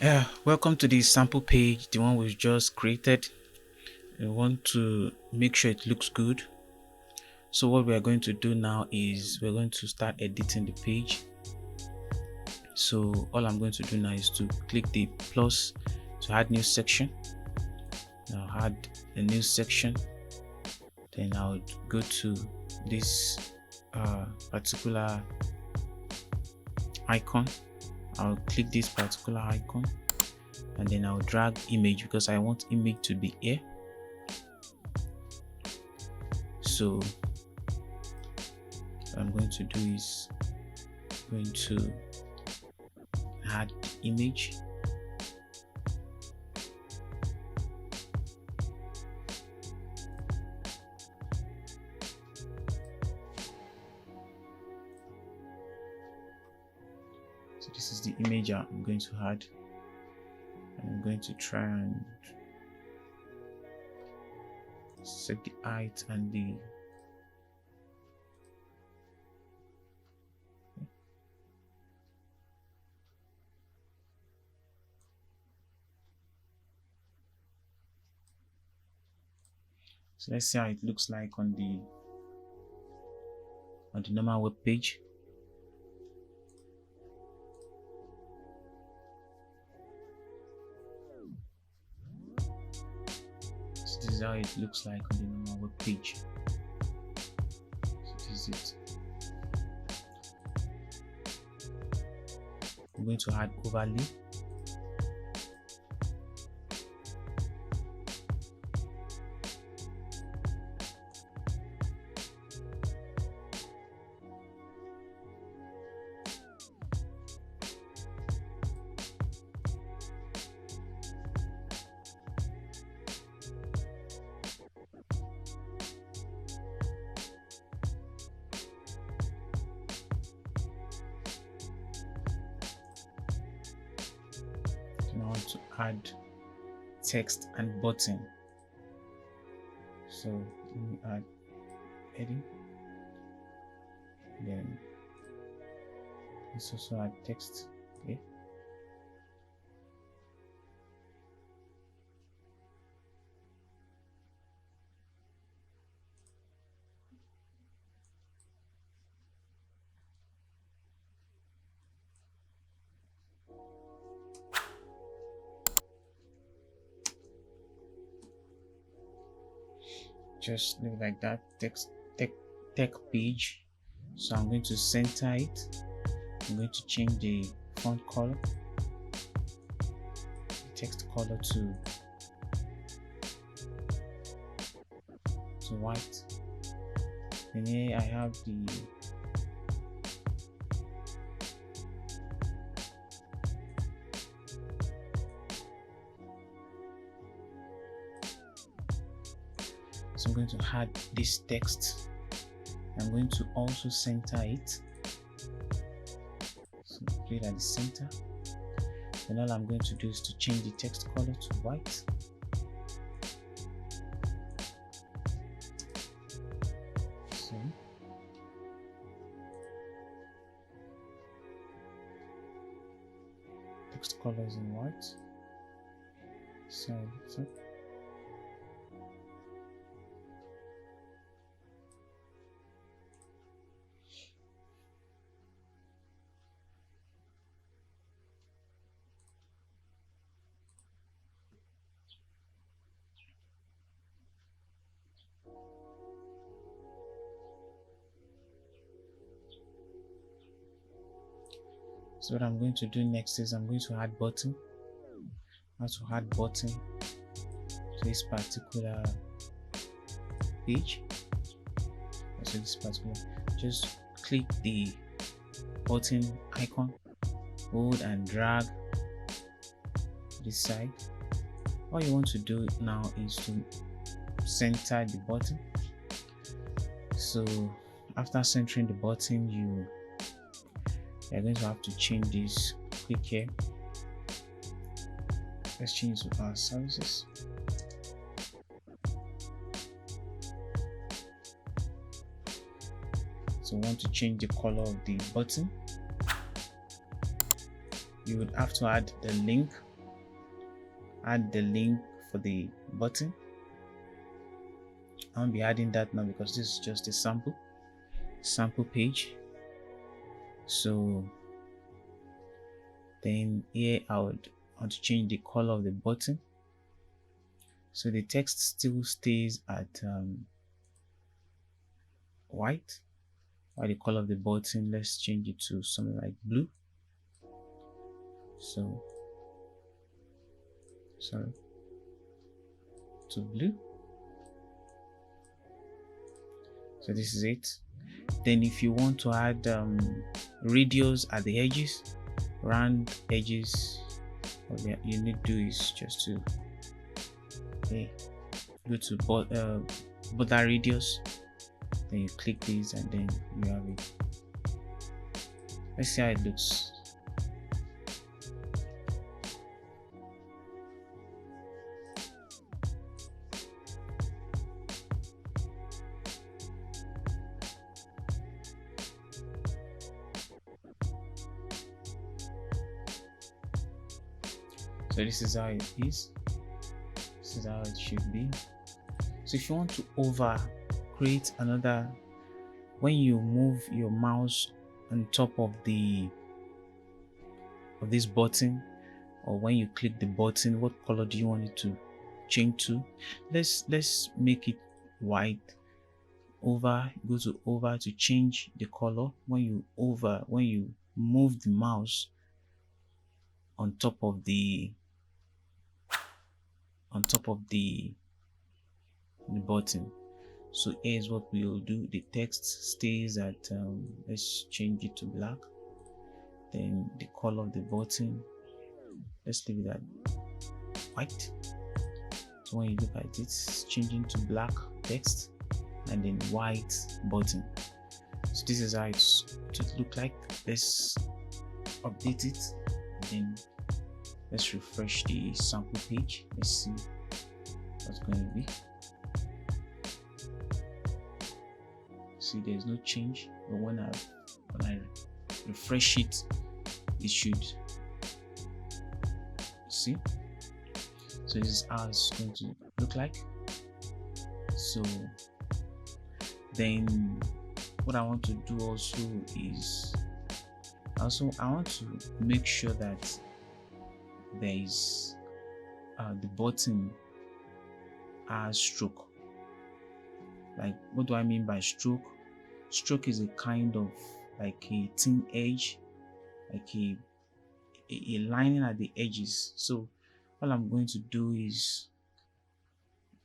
Yeah, welcome to the sample page, the one we've just created. We want to make sure it looks good. So what we are going to do now is we're going to start editing the page. So all I'm going to do now is to click the plus to add new section. I'll add a new section. Then I'll go to this particular icon. I'll click this particular icon and then I'll drag image because I want image to be here. So what I'm going to do is going to add image. So this is the image I'm going to add. I'm going to try and set the height and the so let's see how it looks like on the normal web page. So this is how it looks like on the normal web page. So this is it. I'm going to add overlay. I want to add text and button. So let me add heading. Then let's also add text. Okay. Just leave it like that. Tech page. So I'm going to center it. I'm going to change the font color, text color to white. And here I have the so I'm going to add this text. I'm going to also center it. So put it at the center. And all I'm going to do is to change the text color to white. So text color is in white. So So what I'm going to do next is I'm going to add button. How to add button to this particular page. So this particular, just click the button icon, hold and drag this side. All you want to do now is to center the button. So after centering the button, you're going to have to change this. Click here. Let's change to our services. So want to change the color of the button. You would have to add the link add the link for the button. I won't be adding that now because this is just a sample page. So then here I want to change the color of the button. So the text still stays at white, while the color of the button, let's change it to something like blue. So sorry, to blue. So this is it. Then if you want to add radius at the edges, round edges, what you need to do is just to go to border radius, then you click this and then you have it. Let's see how it looks. So this is how it is. This is how it should be. So if you want to create another, when you move your mouse on top of this button, or when you click the button, what color do you want it to change to? Let's make it white. Go to over to change the color. When you move the mouse on top of the button. So here's what we will do. The text stays at let's change it to black. Then the color of the button, let's leave it at white. So when you look at it, it's changing to black text and then white button. So this is how it should look like. Let's update it, and then let's refresh the sample page. Let's see what's going to be. See, there's no change, but when I refresh it, it should see. So this is how it's going to look like. So then what I want to do also is I want to make sure that there is the button has stroke. Like, what do I mean by stroke? Stroke is a kind of like a thin edge, like a lining at the edges. So all I'm going to do is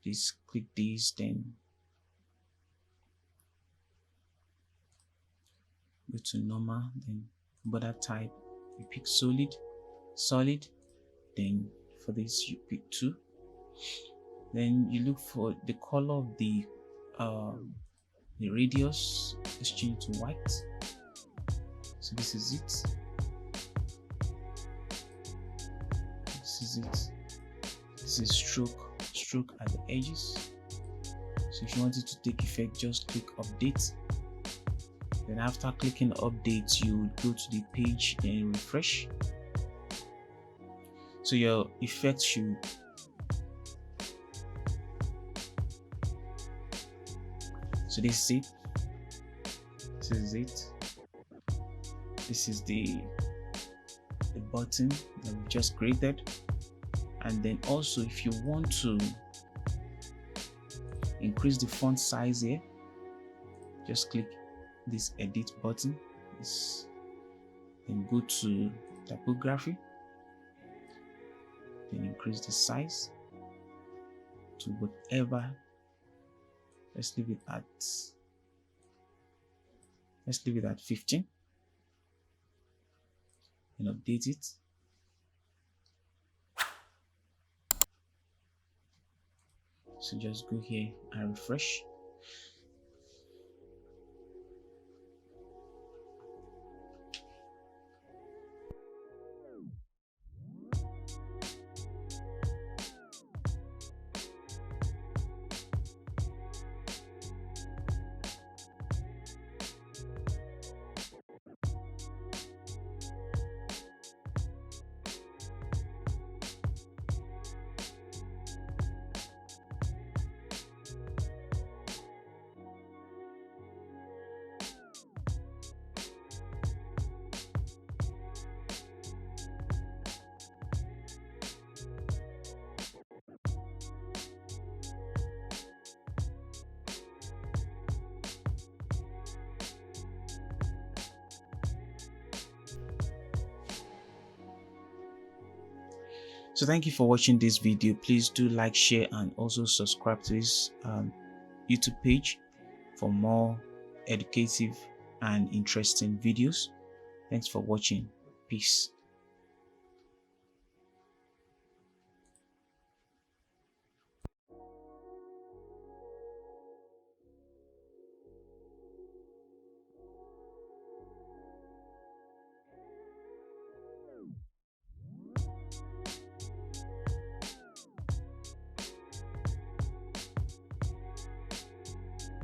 just click this, then go to normal, then border type, you pick solid, then for this you pick 2, then you look for the color of the radius. Let's change to white. So this is it. This is stroke at the edges. So if you want it to take effect, just click update. Then after clicking update, you would go to the page and refresh. So your effect should this is the button that we just created. And then also, if you want to increase the font size here, just click this edit button, then go to typography, then increase the size to whatever. Let's leave it at 15 and update it. So just go here and refresh. So thank you for watching this video. Please do like, share, and also subscribe to this YouTube page for more educative and interesting videos. Thanks for watching. Peace.